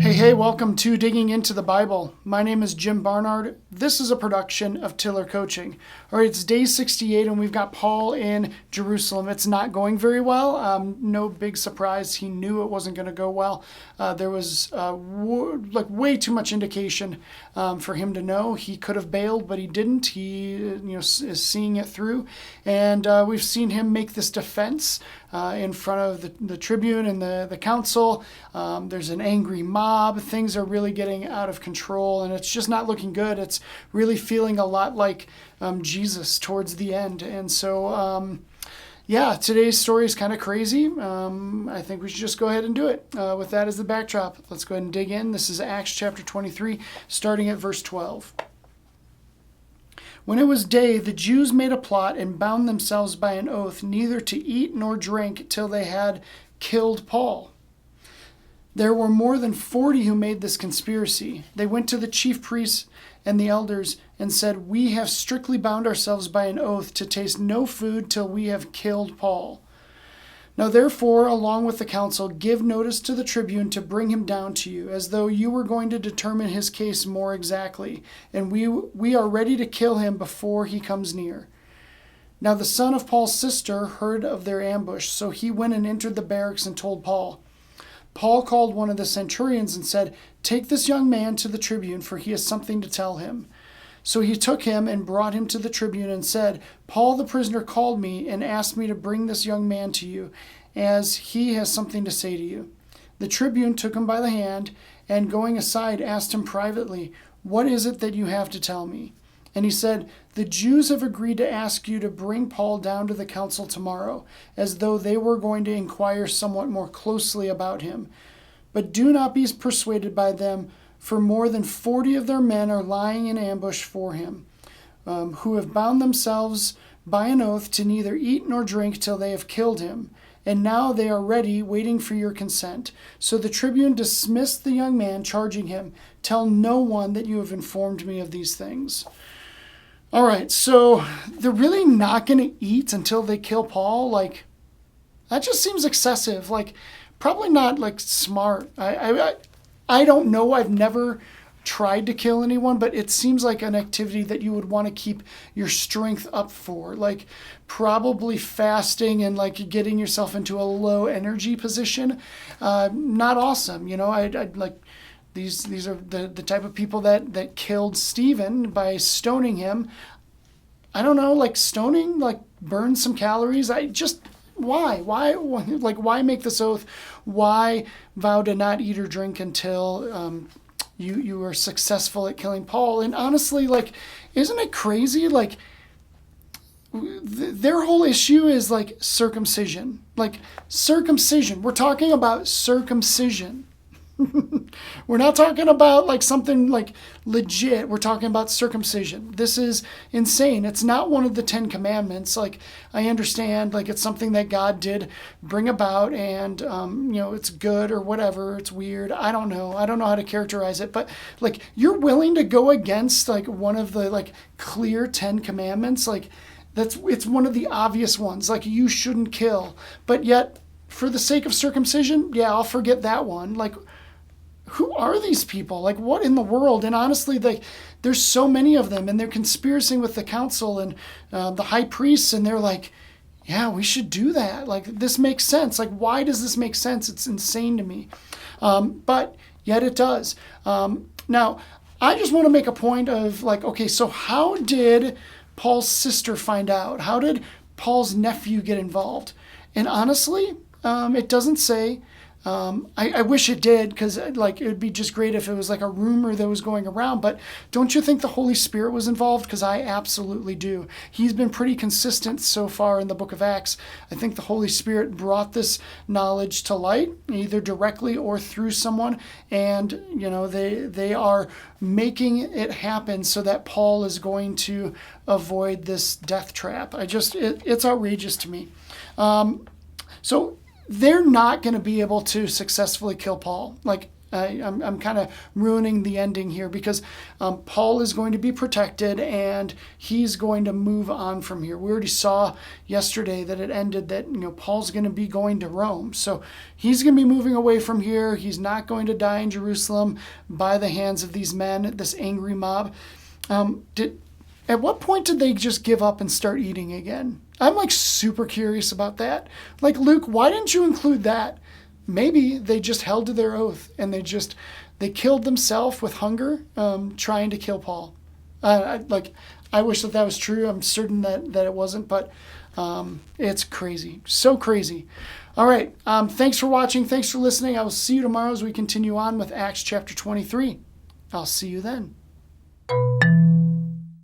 Hey, welcome to Digging into the Bible. My name is Jim Barnard. This is a production of Tiller Coaching. All right, it's day 68 and we've got Paul in Jerusalem. It's not going very well. No big surprise. He knew it wasn't going to go well. There was way too much indication for him to know. He could have bailed, but he didn't. He is seeing it through. And we've seen him make this defense in front of the tribune and the council. There's an angry mob. Things are really getting out of control, and it's just not looking good. It's really feeling a lot like Jesus towards the end. And so, today's story is kind of crazy. I think we should just go ahead and do it. With that as the backdrop, let's go ahead and dig in. This is Acts chapter 23, starting at verse 12. When it was day, the Jews made a plot and bound themselves by an oath neither to eat nor drink till they had killed Paul. There were more than 40 who made this conspiracy. They went to the chief priests and the elders and said, "We have strictly bound ourselves by an oath to taste no food till we have killed Paul. Now therefore, along with the council, give notice to the tribune to bring him down to you, as though you were going to determine his case more exactly, and we are ready to kill him before he comes near." Now the son of Paul's sister heard of their ambush, so he went and entered the barracks and told Paul. Paul called one of the centurions and said, "Take this young man to the tribune, for he has something to tell him." So he took him and brought him to the tribune and said, "Paul the prisoner called me and asked me to bring this young man to you, as he has something to say to you." The tribune took him by the hand and, going aside, asked him privately, "What is it that you have to tell me?" And he said, "The Jews have agreed to ask you to bring Paul down to the council tomorrow, as though they were going to inquire somewhat more closely about him. But do not be persuaded by them, for more than 40 of their men are lying in ambush for him, who have bound themselves by an oath to neither eat nor drink till they have killed him. And now they are ready, waiting for your consent." So the tribune dismissed the young man, charging him, "Tell no one that you have informed me of these things." All right, so they're really not going to eat until they kill Paul? That just seems excessive. Probably not, smart. I don't know. I've never tried to kill anyone, but it seems like an activity that you would want to keep your strength up for. Probably fasting and, getting yourself into a low energy position. Not awesome. I'd like... These are the type of people that killed Stephen by stoning him. I don't know, stoning, burn some calories. Why? Why make this oath? Why vow to not eat or drink until you are successful at killing Paul? And honestly, isn't it crazy? Their whole issue is circumcision. Circumcision. We're talking about circumcision. We're not talking about something legit. We're talking about circumcision. This is insane. It's not one of the 10 commandments. I understand it's something that God did bring about, and it's good or whatever. It's weird. I don't know how to characterize it, but you're willing to go against one of the clear 10 commandments. It's one of the obvious ones. You shouldn't kill, but yet for the sake of circumcision, yeah, I'll forget that one. Who are these people? What in the world? And honestly, there's so many of them, and they're conspiring with the council and the high priests, and they're yeah, we should do that. This makes sense. Why does this make sense? It's insane to me. But yet it does. Now, I just want to make a point of okay, so how did Paul's sister find out? How did Paul's nephew get involved? And honestly, it doesn't say. I wish it did, because it would be just great if it was a rumor that was going around. But don't you think the Holy Spirit was involved? Because I absolutely do. He's been pretty consistent so far in the book of Acts. I think the Holy Spirit brought this knowledge to light, either directly or through someone. And, they are making it happen so that Paul is going to avoid this death trap. It's outrageous to me. So they're not going to be able to successfully kill Paul. I'm kind of ruining the ending here because Paul is going to be protected and he's going to move on from here. We already saw yesterday that it ended that, Paul's going to be going to Rome. So he's going to be moving away from here. He's not going to die in Jerusalem by the hands of these men, this angry mob. At what point did they just give up and start eating again? I'm like super curious about that. Like, Luke, why didn't you include that? Maybe they just held to their oath and they killed themselves with hunger, trying to kill Paul. I wish that was true. I'm certain that it wasn't, but it's crazy. So crazy. All right. Thanks for watching. Thanks for listening. I will see you tomorrow as we continue on with Acts chapter 23. I'll see you then.